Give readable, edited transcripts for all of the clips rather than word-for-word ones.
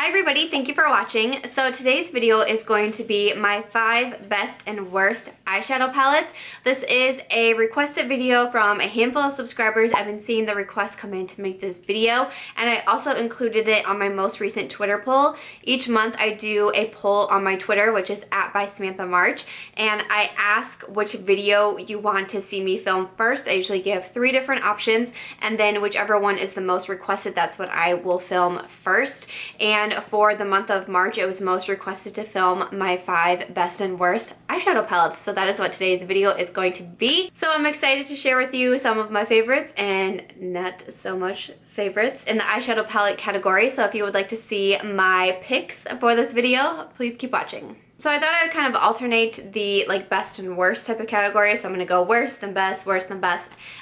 Hi everybody, thank you for watching. So today's video is going to be my 5 best and worst eyeshadow palettes. This is a requested video from a handful of subscribers. I've been seeing the requests come in to make this video, and I also included it on my most recent Twitter poll. Each month I do a poll on my Twitter, which is @bySamanthaMarch, and I ask which video you want to see me film first. I usually give 3 different options, and then whichever one is the most requested, that's what I will film first. And for the month of March, it was most requested to film my 5 best and worst eyeshadow palettes. So that is what today's video is going to be. So I'm excited to share with you some of my favorites and not so much favorites in the eyeshadow palette category. So if you would like to see my picks for this video, please keep watching. So I thought I would kind of alternate the best and worst type of category. So I'm gonna go worst then best,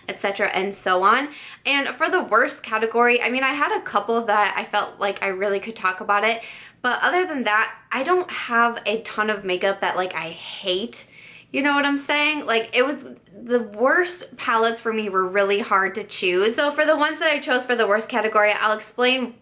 etc. and so on. And for the worst category, I mean, I had a couple that I felt like I really could talk about it. But other than that, I don't have a ton of makeup that I hate. You know what I'm saying? It was the worst palettes for me were really hard to choose. So for the ones that I chose for the worst category, I'll explain,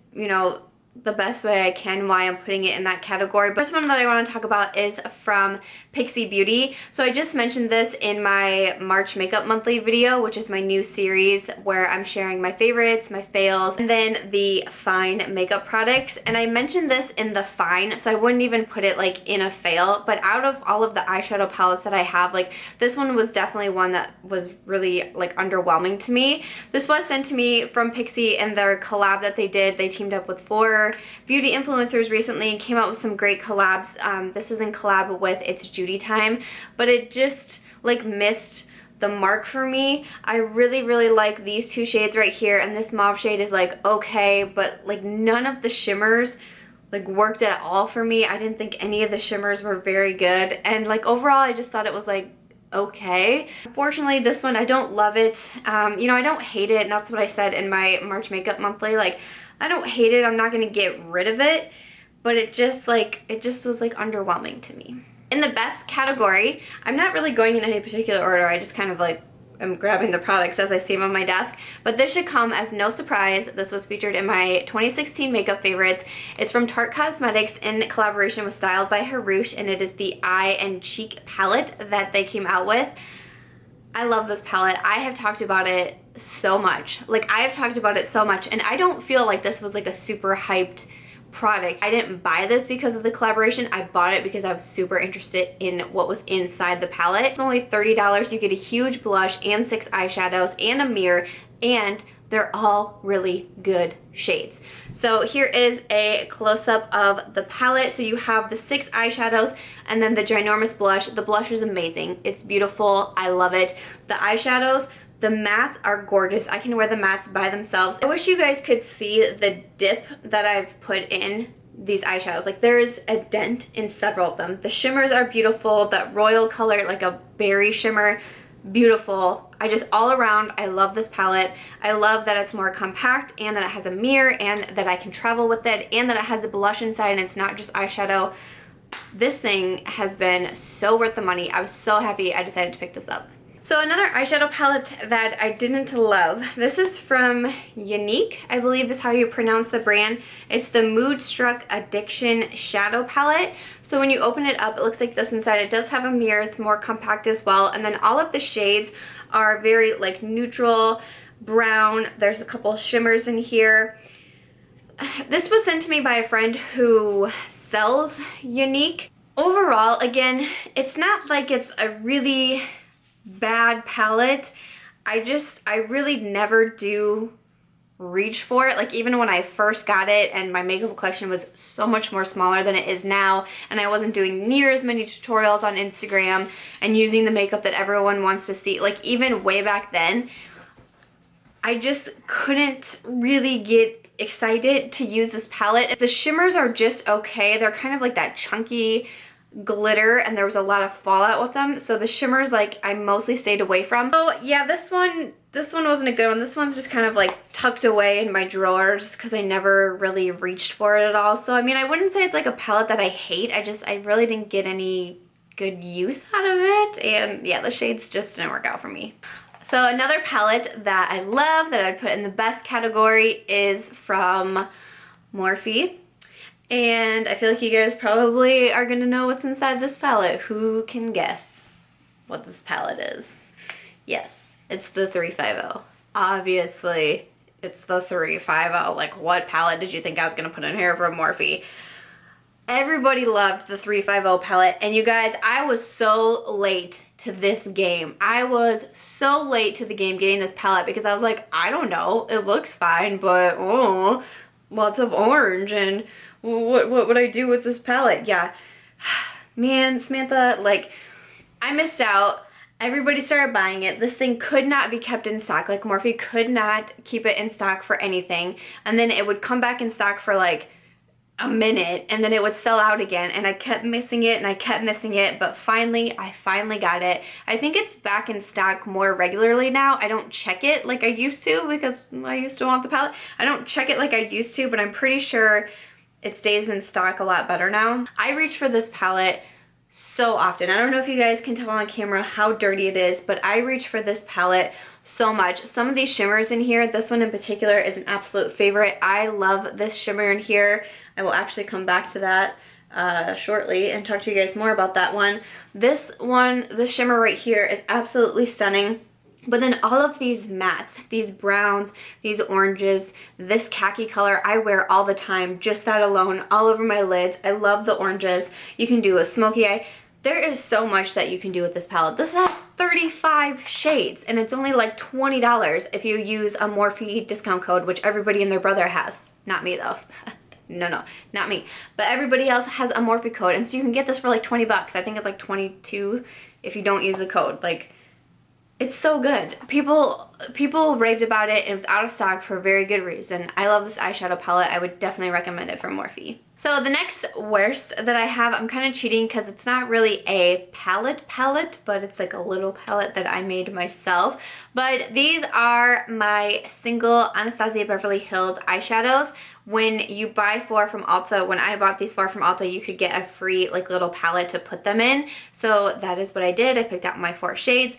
the best way I can why I'm putting it in that category. But first one that I want to talk about is from Pixi Beauty. So I just mentioned this in my March Makeup Monthly video, which is my new series where I'm sharing my favorites, my fails, and then the fine makeup products. And I mentioned this in the fine, so I wouldn't even put it in a fail. But out of all of the eyeshadow palettes that I have, this one was definitely one that was really underwhelming to me. This was sent to me from Pixi and their collab that they did. They teamed up with 4 beauty influencers recently and came out with some great collabs. This is in collab with It's Judy Time, but it just missed the mark for me. I really like these 2 shades right here, and this mauve shade is okay, but none of the shimmers worked at all for me. I didn't think any of the shimmers were very good, and overall I just thought it was okay. Unfortunately, this one I don't love it. I don't hate it, and that's what I said in my March Makeup Monthly. I don't hate it, I'm not gonna get rid of it, but it just was underwhelming to me. In the best category, I'm not really going in any particular order. I just kind of I'm grabbing the products as I see them on my desk, but this should come as no surprise. This was featured in my 2016 makeup favorites. It's from Tarte Cosmetics in collaboration with Styled by Hrush, and it is the Eye and Cheek palette that they came out with. I love this palette. I have talked about it so much. I have talked about it so much, and I don't feel like this was a super hyped product. I didn't buy this because of the collaboration. I bought it because I was super interested in what was inside the palette. It's only $30. You get a huge blush and 6 eyeshadows and a mirror, and they're all really good shades. So here is a close-up of the palette. So you have the 6 eyeshadows and then the ginormous blush. The blush is amazing. It's beautiful. I love it. The eyeshadows, the mattes are gorgeous. I can wear the mattes by themselves. I wish you guys could see the dip that I've put in these eyeshadows. There's a dent in several of them. The shimmers are beautiful. That royal color, a berry shimmer, beautiful. All around, I love this palette. I love that it's more compact, and that it has a mirror, and that I can travel with it, and that it has a blush inside and it's not just eyeshadow. This thing has been so worth the money. I was so happy I decided to pick this up. So another eyeshadow palette that I didn't love, this is from Uniqe, I believe is how you pronounce the brand. It's the Moodstuck Addiction Shadow Palette. So when you open it up, it looks like this inside. It does have a mirror, it's more compact as well, and then all of the shades are very neutral brown. There's a couple shimmers in here. This was sent to me by a friend who sells Uniqe. Overall, again, it's not it's a really bad palette. I really never do reach for it. Even when I first got it and my makeup collection was so much more smaller than it is now, and I wasn't doing near as many tutorials on Instagram and using the makeup that everyone wants to see, even way back then, I just couldn't really get excited to use this palette. The shimmers are just okay. They're kind of that chunky glitter, and there was a lot of fallout with them, so the shimmers I mostly stayed away from. So yeah, this one wasn't a good one. This one's just kind of tucked away in my drawer just because I never really reached for it at all. So I mean, I wouldn't say it's a palette that I hate. I really didn't get any good use out of it, and yeah, the shades just didn't work out for me. So another palette that I love that I'd put in the best category is from Morphe. And I feel like you guys probably are gonna know what's inside this palette. Who can guess what this palette is? Yes, it's the 350. Obviously, it's the 350. Like, what palette did you think I was gonna put in here from Morphe? Everybody loved the 350 palette, and you guys, I was so late to this game. I was so late to the game getting this palette because I was like, I don't know, it looks fine, but oh, lots of orange, and what would I do with this palette? Yeah, man, Samantha, like, I missed out. Everybody started buying it. This thing could not be kept in stock. Like, Morphe could not keep it in stock for anything, and then it would come back in stock for like a minute, and then it would sell out again, and I kept missing it and I kept missing it, but I finally got it. I think it's back in stock more regularly now. I don't check it like I used to because I used to want the palette. I don't check it like I used to, but I'm pretty sure it stays in stock a lot better now. I reach for this palette so often. I don't know if you guys can tell on camera how dirty it is, but I reach for this palette so much. Some of these shimmers in here, this one in particular is an absolute favorite. I love this shimmer in here. I will actually come back to that shortly and talk to you guys more about that one. This one, the shimmer right here is absolutely stunning. But then all of these mattes, these browns, these oranges, this khaki color, I wear all the time, just that alone, all over my lids. I love the oranges. You can do a smoky eye. There is so much that you can do with this palette. This has 35 shades, and it's only like $20 if you use a Morphe discount code, which everybody and their brother has. Not me though. No, not me. But everybody else has a Morphe code, and so you can get this for like 20 bucks. I think it's like 22 if you don't use the code. Like, it's so good. People raved about it. It was out of stock for a very good reason. I love this eyeshadow palette. I would definitely recommend it from Morphe. So the next worst that I have, I'm kind of cheating because it's not really a palette, but it's like a little palette that I made myself. But these are my single Anastasia Beverly Hills eyeshadows. When you buy 4 from Ulta, when I bought these 4 from Ulta, you could get a free like little palette to put them in. So that is what I did. I picked out my 4 shades.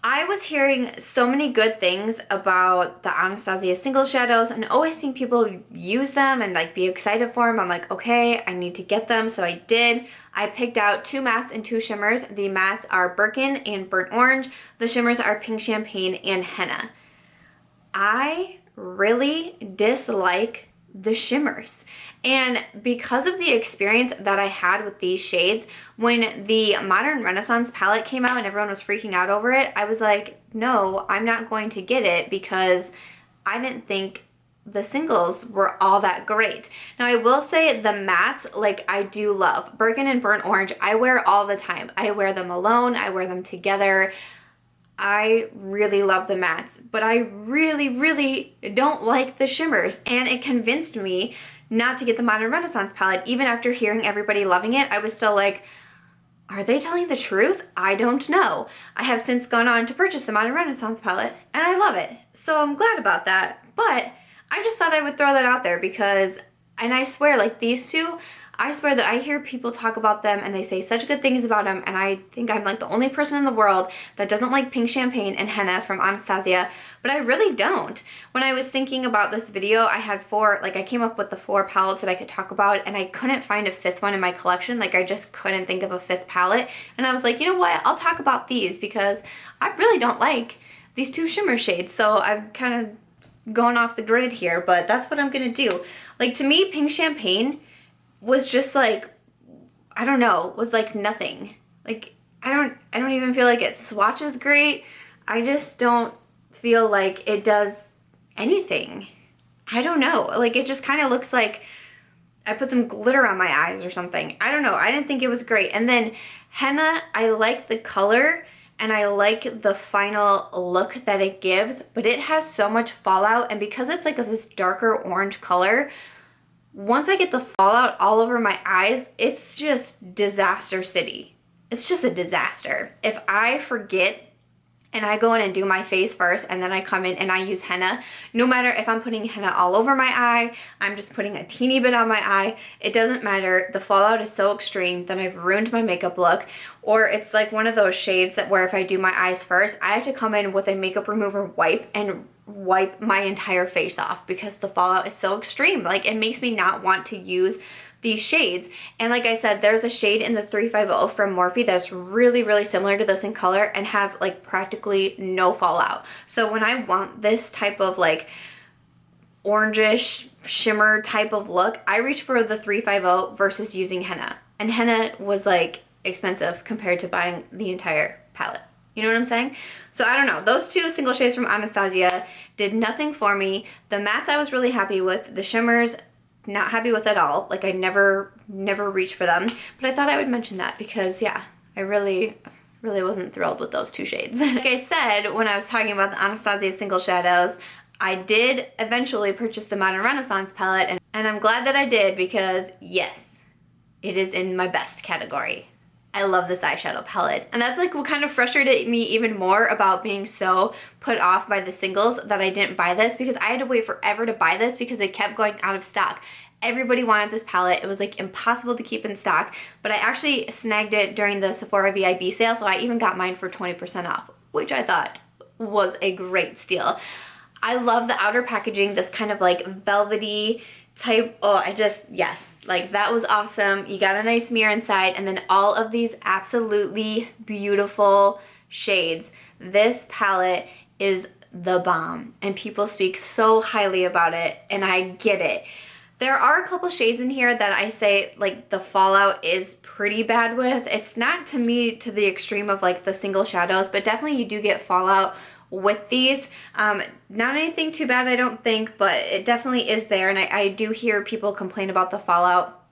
I was hearing so many good things about the Anastasia single shadows and always seeing people use them and like be excited for them. I'm like, okay, I need to get them. So I did. I picked out 2 mattes and 2 shimmers. The mattes are Birkin and Burnt Orange. The shimmers are Pink Champagne and Henna. I really dislike the shimmers. And because of the experience that I had with these shades, when the Modern Renaissance palette came out and everyone was freaking out over it, I was like, no, I'm not going to get it because I didn't think the singles were all that great. Now I will say the mattes, like, I do love. Birkin and Burnt Orange, I wear all the time. I wear them alone, I wear them together. I really love the mattes, but I really don't like the shimmers, and it convinced me not to get the Modern Renaissance palette. Even after hearing everybody loving it, I was still like, are they telling the truth? I don't know. I have since gone on to purchase the Modern Renaissance palette, and I love it, so I'm glad about that. But I just thought I would throw that out there because, and I swear, like, these two, I swear that I hear people talk about them and they say such good things about them, and I think I'm like the only person in the world that doesn't like Pink Champagne and Henna from Anastasia, but I really don't. When I was thinking about this video, I had 4, like I came up with the 4 palettes that I could talk about, and I couldn't find a 5th one in my collection. Like, I just couldn't think of a 5th palette, and I was like, you know what, I'll talk about these because I really don't like these 2 shimmer shades, so I'm kind of going off the grid here, but that's what I'm gonna do. Like, to me, Pink Champagne was just like, I don't know, was like nothing. Like, I don't even feel like it swatches great. I just don't feel like it does anything. I don't know, like, it just kind of looks like I put some glitter on my eyes or something. I don't know, I didn't think it was great. And then Henna, I like the color and I like the final look that it gives, but it has so much fallout, and because it's like this darker orange color, once I get the fallout all over my eyes, it's just disaster city. It's just a disaster. If I forget and I go in and do my face first and then I come in and I use henna, no matter if I'm putting henna all over my eye, I'm just putting a teeny bit on my eye, it doesn't matter. The fallout is so extreme that I've ruined my makeup look. Or it's like one of those shades that where if I do my eyes first, I have to come in with a makeup remover wipe and wipe my entire face off because the fallout is so extreme. Like, it makes me not want to use these shades. And like I said, there's a shade in the 350 from Morphe that's really, really similar to this in color and has like practically no fallout. So when I want this type of like orangish shimmer type of look, I reach for the 350 versus using henna. And henna was like expensive compared to buying the entire palette. You know what I'm saying? So I don't know. Those two single shades from Anastasia did nothing for me. The mattes I was really happy with. The shimmers, not happy with at all. Like, I never reached for them. But I thought I would mention that because, yeah, I really wasn't thrilled with those two shades. Like I said, when I was talking about the Anastasia single shadows, I did eventually purchase the Modern Renaissance palette, and I'm glad that I did because, yes, it is in my best category. I love this eyeshadow palette. And that's like what kind of frustrated me even more about being so put off by the singles that I didn't buy this, because I had to wait forever to buy this because it kept going out of stock. Everybody wanted this palette. It was like impossible to keep in stock, but I actually snagged it during the Sephora VIB sale, so I even got mine for 20% off, which I thought was a great steal. I love the outer packaging, this kind of like velvety type. Oh, yes, like that was awesome. You got a nice mirror inside, and then all of these absolutely beautiful shades. This palette is the bomb, and people speak so highly about it, and I get it. There are a couple shades in here that I say like the fallout is pretty bad with. It's not to me to the extreme of like the single shadows, but definitely you do get fallout with these. Not anything too bad, I don't think, but it definitely is there, and I do hear people complain about the fallout.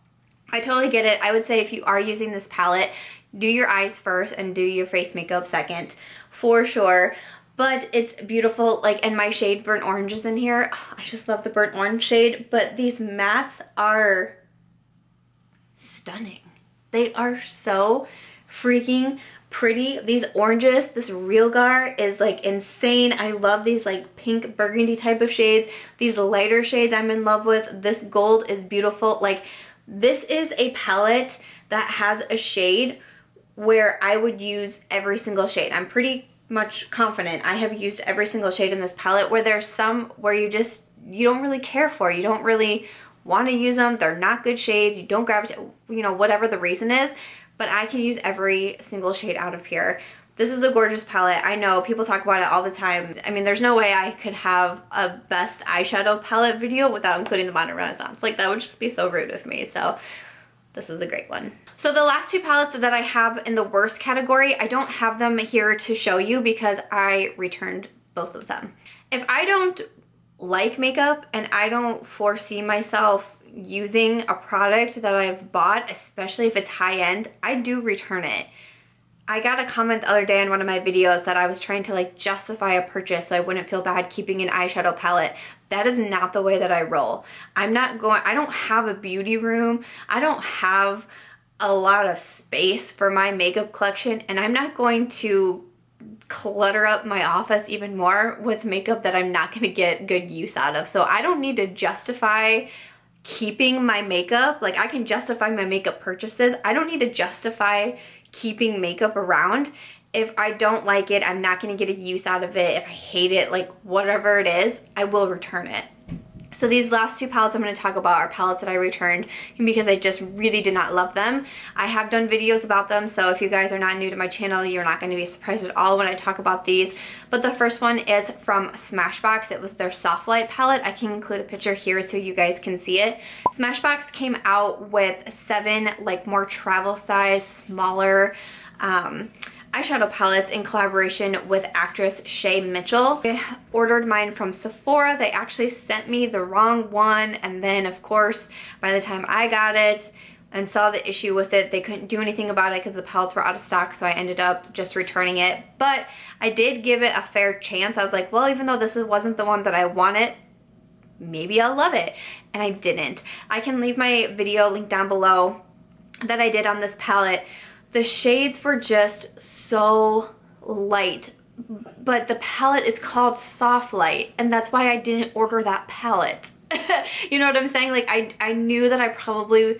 I totally get it. I would say if you are using this palette, do your eyes first and do your face makeup second, for sure. But it's beautiful, like, and my shade Burnt Orange is in here. Oh, I just love the Burnt Orange shade, but these mattes are stunning. They are so freaking pretty. These oranges, this Realgar is like insane. I love these like pink burgundy type of shades. These lighter shades I'm in love with. This gold is beautiful. Like, this is a palette that has a shade where I would use every single shade. I'm pretty much confident I have used every single shade in this palette, where there's some where you don't really care for. You don't really want to use them. They're not good shades. You don't gravitate, you know, whatever the reason is. But I can use every single shade out of here. This is a gorgeous palette. I know people talk about it all the time. I mean, there's no way I could have a best eyeshadow palette video without including the Modern Renaissance. Like, that would just be so rude of me. So this is a great one. So the last two palettes that I have in the worst category, I don't have them here to show you because I returned both of them. If I don't like makeup and I don't foresee myself using a product that I've bought, especially if it's high-end, I do return it. I got a comment the other day in one of my videos that I was trying to like justify a purchase so I wouldn't feel bad keeping an eyeshadow palette. That is not the way that I roll. I don't have a beauty room. I don't have a lot of space for my makeup collection, and I'm not going to clutter up my office even more with makeup that I'm not going to get good use out of. So I don't need to justify keeping my makeup. Like, I can justify my makeup purchases. I don't need to justify keeping makeup around. If I don't like it, I'm not going to get a use out of it. If I hate it, like whatever it is, I will return it. So these last two palettes I'm going to talk about are palettes that I returned because I just really did not love them. I have done videos about them, so if you guys are not new to my channel, you're not going to be surprised at all when I talk about these. But the first one is from Smashbox. It was their Soft Light palette. I can include a picture here so you guys can see it. Smashbox came out with 7 like more travel size, smaller eyeshadow palettes in collaboration with actress Shay Mitchell. I ordered mine from Sephora. They actually sent me the wrong one, and then of course by the time I got it and saw the issue with it, they couldn't do anything about it because the palettes were out of stock, so I ended up just returning it. But I did give it a fair chance. I was like, well, even though this wasn't the one that I wanted, maybe I'll love it. And I didn't. I can leave my video link down below that I did on this palette. The shades were just so light, but the palette is called Soft Light, and that's why I didn't order that palette. You know what I'm saying? Like, I knew that I probably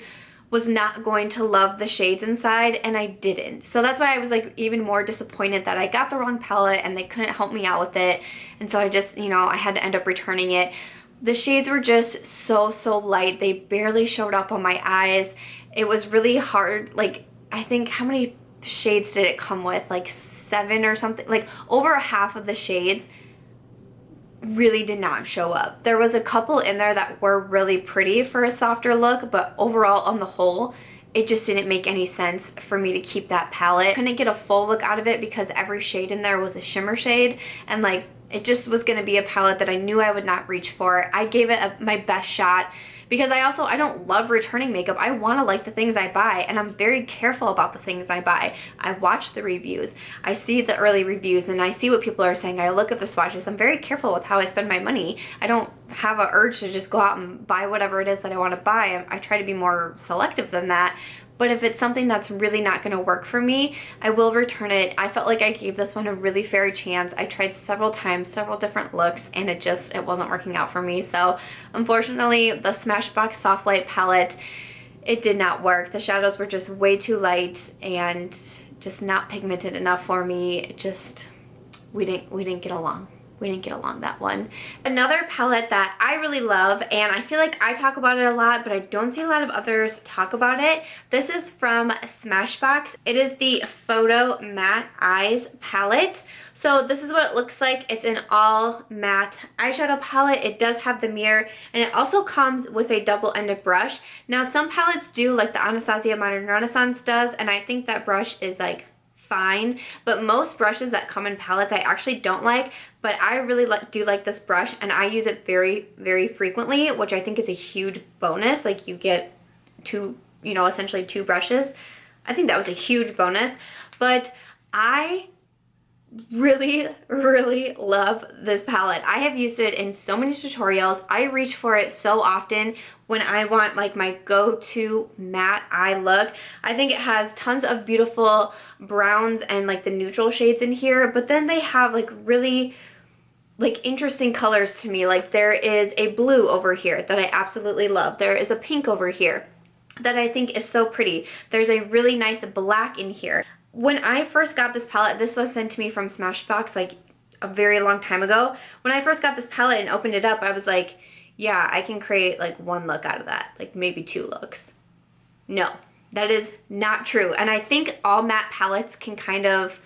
was not going to love the shades inside, and I didn't. So that's why I was like even more disappointed that I got the wrong palette and they couldn't help me out with it. And so I just, you know, I had to end up returning it. The shades were just so light. They barely showed up on my eyes. It was really hard. Like, I think, how many shades did it come with? Like 7 or something. Like over half of the shades really did not show up. There was a couple in there that were really pretty for a softer look, but overall on the whole, it just didn't make any sense for me to keep that palette. Couldn't get a full look out of it because every shade in there was a shimmer shade, and like it just was gonna be a palette that I knew I would not reach for. I gave it my best shot because I don't love returning makeup. I wanna like the things I buy, and I'm very careful about the things I buy. I watch the reviews, I see the early reviews, and I see what people are saying. I look at the swatches. I'm very careful with how I spend my money. I don't have an urge to just go out and buy whatever it is that I wanna buy. I try to be more selective than that. But if it's something that's really not gonna work for me, I will return it. I felt like I gave this one a really fair chance. I tried several times, several different looks, and it wasn't working out for me. So unfortunately, the Smashbox Soft Light palette, it did not work. The shadows were just way too light and just not pigmented enough for me. We didn't get along. We didn't get along that one. Another palette that I really love, and I feel like I talk about it a lot, but I don't see a lot of others talk about it. This is from Smashbox. It is the Photo Matte Eyes palette. So this is what it looks like. It's an all matte eyeshadow palette. It does have the mirror, and it also comes with a double-ended brush. Now some palettes do, like the Anastasia Modern Renaissance does, and I think that brush is like fine, but most brushes that come in palettes I actually don't like, but I really do like this brush, and I use it very frequently, which I think is a huge bonus. Like, you get two, you know, essentially 2 brushes. I think that was a huge bonus, but I really love this palette. I have used it in so many tutorials. I reach for it so often when I want like my go-to matte eye look. I think it has tons of beautiful browns and like the neutral shades in here, but then they have like really like interesting colors to me. Like, there is a blue over here that I absolutely love. There is a pink over here that I think is so pretty. There's a really nice black in here. When I first got this palette, this was sent to me from Smashbox like a very long time ago. When I first got this palette and opened it up, I was like, yeah, I can create like 1 look out of that, like maybe 2 looks. No, that is not true. And I think all matte palettes can kind of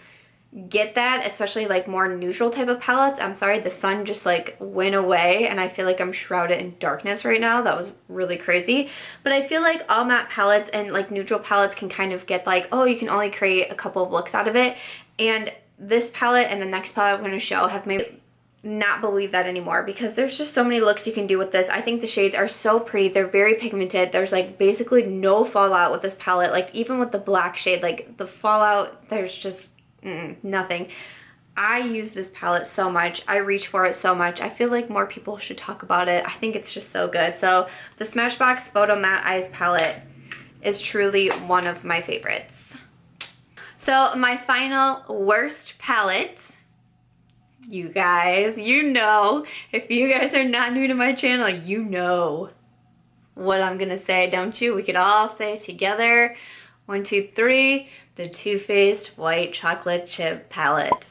get that, especially like more neutral type of palettes. I'm sorry, the sun just like went away and I feel like I'm shrouded in darkness right now. That was really crazy. But I feel like all matte palettes and like neutral palettes can kind of get like, oh, you can only create a couple of looks out of it. And this palette and the next palette I'm going to show have made me not believe that anymore, because there's just so many looks you can do with this. I think the shades are so pretty. They're very pigmented. There's like basically no fallout with this palette. Like, even with the black shade, like the fallout, there's just nothing. I use this palette so much. I reach for it so much. I feel like more people should talk about it. I think it's just so good. So the Smashbox Photo Matte Eyes palette is truly one of my favorites. So my final worst palette, you guys, you know, if you guys are not new to my channel, you know what I'm gonna say, don't you? We could all say it together. 1, 2, 3, the Too Faced White Chocolate Chip Palette.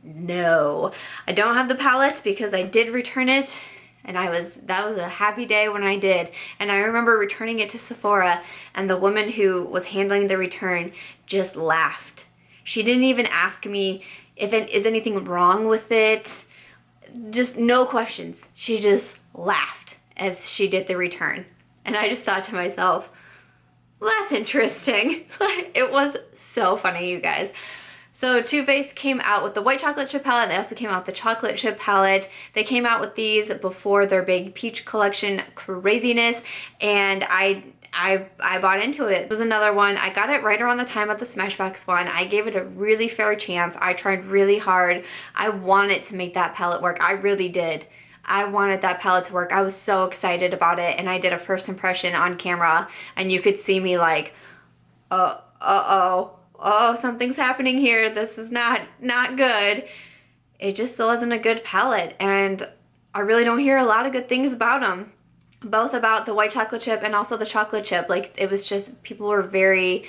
No, I don't have the palette because I did return it, and that was a happy day when I did. And I remember returning it to Sephora, and the woman who was handling the return just laughed. She didn't even ask me if it is anything wrong with it. Just no questions. She just laughed as she did the return. And I just thought to myself, well, that's interesting. It was so funny, you guys. So Too Faced came out with the white chocolate chip palette. They also came out with the chocolate chip palette. They came out with these before their big peach collection craziness, and I bought into it. It was another one. I got it right around the time of the Smashbox one. I gave it a really fair chance. I tried really hard. I wanted to make that palette work. I really did. I wanted that palette to work. I was so excited about it, and I did a first impression on camera, and you could see me like, oh, something's happening here. This is not good. It just wasn't a good palette, and I really don't hear a lot of good things about them. both about the white chocolate chip and also the chocolate chip. Like, it was just, people were very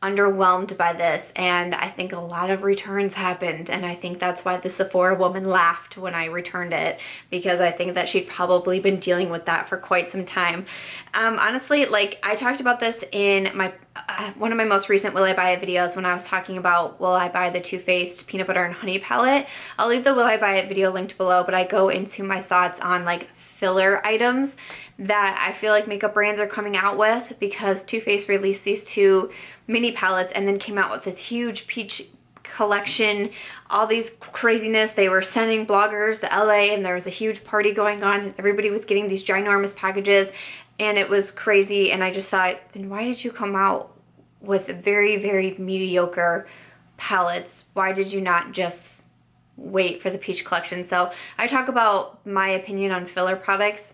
underwhelmed by this, and I think a lot of returns happened, and I think that's why the Sephora woman laughed when I returned it, because I think that she'd probably been dealing with that for quite some time. Honestly, like, I talked about this in my one of my most recent Will I Buy It videos when I was talking about will I buy the Too Faced Peanut Butter and Honey palette. I'll leave the Will I Buy It video linked below, but I go into my thoughts on like filler items that I feel like makeup brands are coming out with, because Too Faced released these two mini palettes and then came out with this huge peach collection, all these craziness. They were sending bloggers to LA and there was a huge party going on and everybody was getting these ginormous packages and it was crazy, and I just thought, then why did you come out with very, very mediocre palettes? Why did you not just wait for the peach collection? So I talk about my opinion on filler products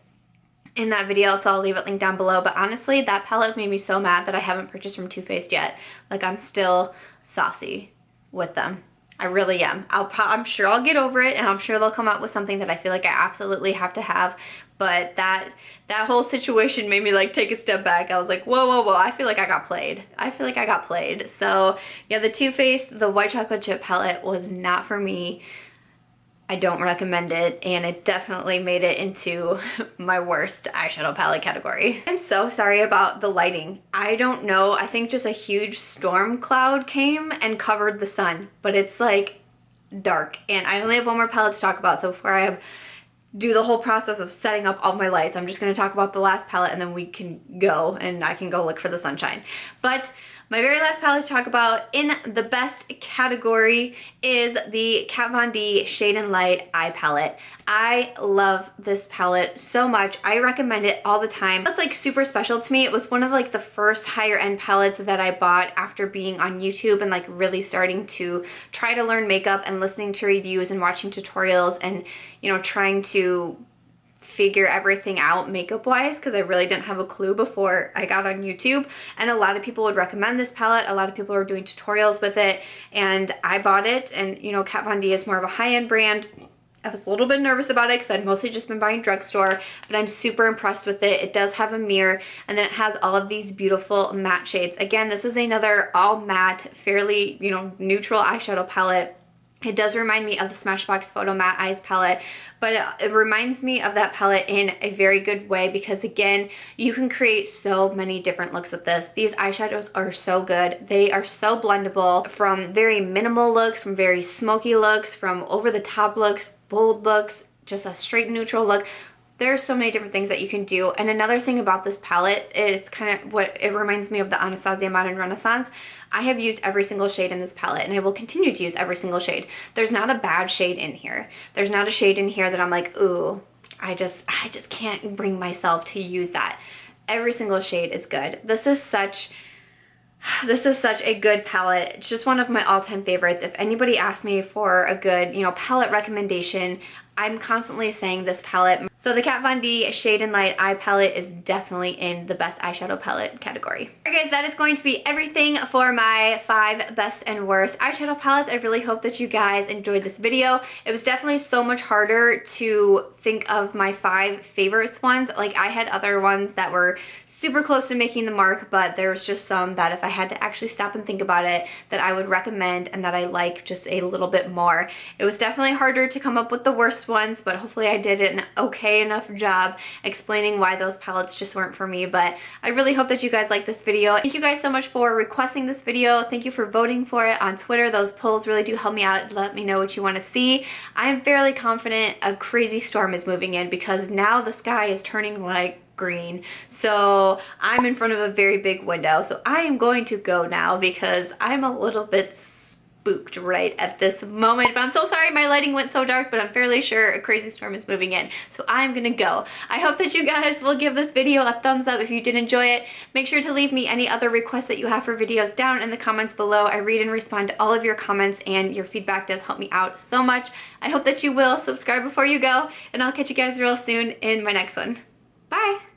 in that video, so I'll leave it linked down below. But honestly, that palette made me so mad that I haven't purchased from Too Faced yet. Like, I'm still saucy with them. I really am. I'm sure I'll get over it, and I'm sure they'll come out with something that I feel like I absolutely have to have. But that whole situation made me like take a step back. I was like, whoa, whoa, whoa, I feel like I got played. I feel like I got played. So yeah, the Too Faced, the white chocolate chip palette was not for me. I don't recommend it, and it definitely made it into my worst eyeshadow palette category. I'm so sorry about the lighting. I don't know, I think just a huge storm cloud came and covered the sun, but it's like dark, and I only have one more palette to talk about, so before I do the whole process of setting up all my lights, I'm just gonna talk about the last palette and then we can go and I can go look for the sunshine. But my very last palette to talk about in the best category is the Kat Von D Shade and Light Eye Palette. I love this palette so much. I recommend it all the time. It's like super special to me. It was one of like the first higher end palettes that I bought after being on YouTube and like really starting to try to learn makeup and listening to reviews and watching tutorials and, you know, trying to figure everything out makeup wise, because I really didn't have a clue before I got on YouTube. And a lot of people would recommend this palette. A lot of people were doing tutorials with it, and I bought it. And you know, Kat Von D is more of a high-end brand. I was a little bit nervous about it because I'd mostly just been buying drugstore, but I'm super impressed with it. It does have a mirror, and then it has all of these beautiful matte shades. Again, this is another all matte, fairly, you know, neutral eyeshadow palette. It does remind me of the Smashbox Photo Matte Eyes palette, but it reminds me of that palette in a very good way, because again, you can create so many different looks with this. These eyeshadows are so good. They are so blendable, from very minimal looks, from very smoky looks, from over the top looks, bold looks, just a straight neutral look. There's so many different things that you can do. And another thing about this palette, it's kind of what it reminds me of the Anastasia Modern Renaissance. I have used every single shade in this palette, and I will continue to use every single shade. There's not a bad shade in here. There's not a shade in here that I'm like, ooh, I just can't bring myself to use that. Every single shade is good. This is such a good palette. It's just one of my all-time favorites. If anybody asks me for a good, you know, palette recommendation, I'm constantly saying this palette. So the Kat Von D Shade and Light Eye Palette is definitely in the best eyeshadow palette category. Alright guys, that is going to be everything for my 5 best and worst eyeshadow palettes. I really hope that you guys enjoyed this video. It was definitely so much harder to think of my 5 favorites ones. Like, I had other ones that were super close to making the mark, but there was just some that if I had to actually stop and think about it, that I would recommend and that I like just a little bit more. It was definitely harder to come up with the worst ones, but hopefully I did an okay enough job explaining why those palettes just weren't for me. But I really hope that you guys like this video. Thank you guys so much for requesting this video. Thank you for voting for it on Twitter. Those polls really do help me out. Let me know what you want to see. I am fairly confident a crazy storm is moving in, because now the sky is turning like green. So I'm in front of a very big window. So I am going to go now because I'm a little bit spooked right at this moment. But I'm so sorry my lighting went so dark, but I'm fairly sure a crazy storm is moving in. So I'm gonna go. I hope that you guys will give this video a thumbs up if you did enjoy it. Make sure to leave me any other requests that you have for videos down in the comments below. I read and respond to all of your comments, and your feedback does help me out so much. I hope that you will subscribe before you go, and I'll catch you guys real soon in my next one. Bye!